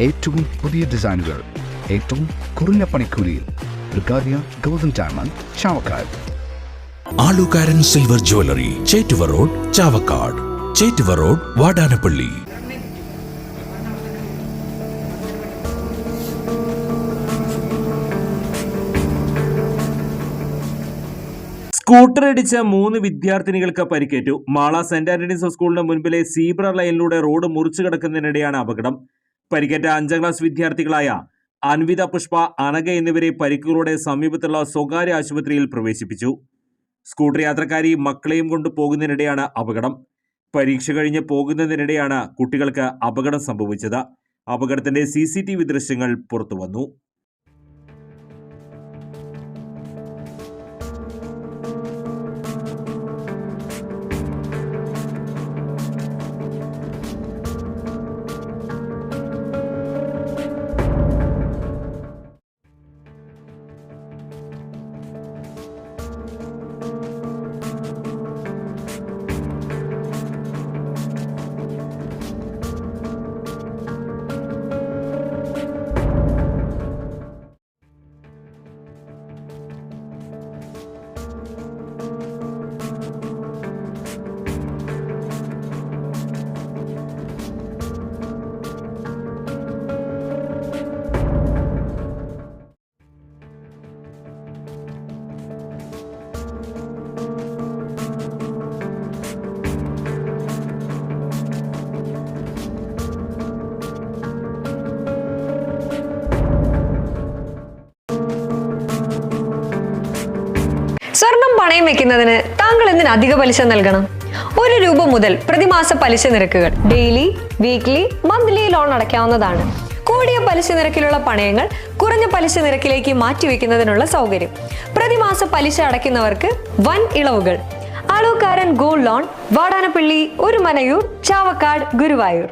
ഏറ്റവും പുതിയ ഡിസൈനുകൾ ഏറ്റവും കുറഞ്ഞ പണിക്കൂലിയിൽ. ബ്രിഗാദിയ ഗോൾഡൻ ഡയമണ്ട്, ചാവക്കാട്. ആലുകാരൻ silver jewellery, Chettuva road, Chavakkad. Chettuva road, Vadanappally. Scooter ഇടിച്ച 3 വിദ്യാർത്ഥിനികൾക്ക് പരിക്കേറ്റു. മാള സെന്റ് ആന്റണീസ് സ്കൂളിന് മുൻപിലെ സീബ്ര ലൈനിലൂടെ റോഡ് മുറിച്ചു കിടക്കുന്നതിനിടെയാണ് അപകടം. പരിക്കേറ്റ 5ാം ക്ലാസ് വിദ്യാർത്ഥികളായ അൻവിത, പുഷ്പ, അനഘ എന്നിവരെ പരിക്കുകളോടെ സമീപത്തുള്ള സ്വകാര്യ ആശുപത്രിയിൽ പ്രവേശിപ്പിച്ചു. സ്കൂട്ടർ യാത്രക്കാരി മക്കളെയും കൊണ്ട് പോകുന്നതിനിടെയാണ് അപകടം. പരീക്ഷ കഴിഞ്ഞ് പോകുന്നതിനിടെയാണ് കുട്ടികൾക്ക് അപകടം സംഭവിച്ചത്. അപകടത്തിന്റെ CCTV ദൃശ്യങ്ങൾ പുറത്തുവന്നു. സ്വർണം പണയം വെക്കുന്നതിന് താങ്കൾ എന്തിന് അധിക പലിശ നൽകണം? 1 രൂപ മുതൽ പ്രതിമാസ പലിശ നിരക്കുകൾ ഡെയിലി, വീക്ക്ലി, മന്ത്ലി ലോൺ അടയ്ക്കാവുന്നതാണ്. കൂടിയ പലിശ നിരക്കിലുള്ള പണയങ്ങൾ കുറഞ്ഞ പലിശ നിരക്കിലേക്ക് മാറ്റിവെക്കുന്നതിനുള്ള സൗകര്യം. പ്രതിമാസ പലിശ അടയ്ക്കുന്നവർക്ക് വൻ ഇളവുകൾ. ആലുകാരൻ ഗോൾഡ് ലോൺ, വാടാനപ്പള്ളി, ഒരുമനയൂർ, ചാവക്കാട്, ഗുരുവായൂർ.